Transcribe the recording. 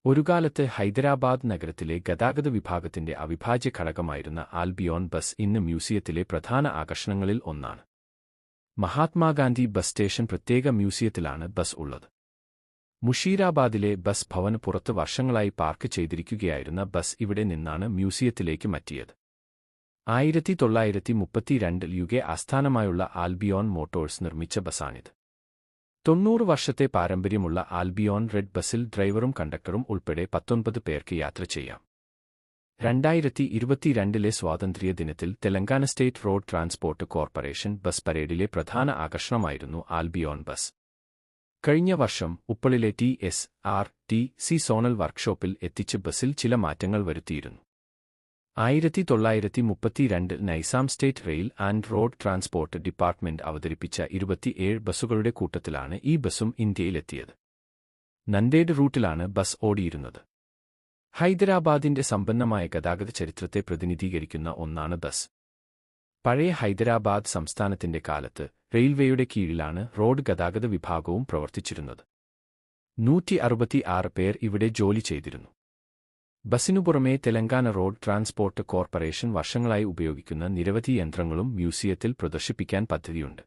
ഒരുകാലത്ത് ഹൈദരാബാദ് നഗരത്തിലെ ഗതാഗത വിഭാഗത്തിന്റെ അവിഭാജ്യ ഘടകമായിരുന്ന ആൽബിയോൺ ബസ് ഇന്ന് മ്യൂസിയത്തിലെ പ്രധാന ആകർഷണങ്ങളിൽ ഒന്നാണ്. മഹാത്മാഗാന്ധി ബസ് സ്റ്റേഷൻ പ്രത്യേക മ്യൂസിയത്തിലാണ് ബസ് ഉള്ളത്. മുഷീരാബാദിലെ ബസ് ഭവന് പുറത്ത് വർഷങ്ങളായി പാർക്ക് ചെയ്തിരിക്കുകയായിരുന്ന ബസ് ഇവിടെ നിന്നാണ് മ്യൂസിയത്തിലേക്ക് മാറ്റിയത്. 1932 യുകെ ആസ്ഥാനമായുള്ള ആൽബിയോൺ മോട്ടോഴ്സ് നിർമ്മിച്ച ബസാണിത്. 90 വർഷത്തെ പാരമ്പര്യമുള്ള ആൽബിയോൺ റെഡ് ബസിൽ ഡ്രൈവറും കണ്ടക്ടറും ഉൾപ്പെടെ 19 പേർക്ക് യാത്ര ചെയ്യാം. 2022 സ്വാതന്ത്ര്യ ദിനത്തിൽ Telangana state road transport corporation bus പരേഡിലെ പ്രധാന ആകർഷണമായിരുന്നു ആൽബിയോൺ ബസ്. കഴിഞ്ഞ വർഷം ഉപ്പളിലെ TSRTC സോണൽ വർക്ക്ഷോപ്പിൽ എത്തിച്ച് ബസിൽ ചില മാറ്റങ്ങൾ വരുത്തിയിരുന്നു. 1932 Naisam state rail and road transport department അവതരിപ്പിച്ച 27 ബസുകളുടെ കൂട്ടത്തിലാണ് ഈ ബസും ഇന്ത്യയിലെത്തിയത്. നന്ദേഡ് റൂട്ടിലാണ് ബസ് ഓടിയിരുന്നത്. ഹൈദരാബാദിന്റെ സമ്പന്നമായ ഗതാഗത ചരിത്രത്തെ പ്രതിനിധീകരിക്കുന്ന ഒന്നാണ് ബസ്. പഴയ ഹൈദരാബാദ് സംസ്ഥാനത്തിന്റെ കാലത്ത് റെയിൽവേയുടെ കീഴിലാണ് റോഡ് ഗതാഗത വിഭാഗവും പ്രവർത്തിച്ചിരുന്നത്. 166 പേർ ഇവിടെ ജോലി ചെയ്തിരുന്നു. ബസിനു പുറമെ തെലങ്കാന റോഡ് ട്രാൻസ്പോർട്ട് കോർപ്പറേഷൻ വർഷങ്ങളായി ഉപയോഗിക്കുന്ന നിരവധി യന്ത്രങ്ങളും മ്യൂസിയത്തിൽ പ്രദർശിപ്പിക്കാൻ പദ്ധതിയുണ്ട്.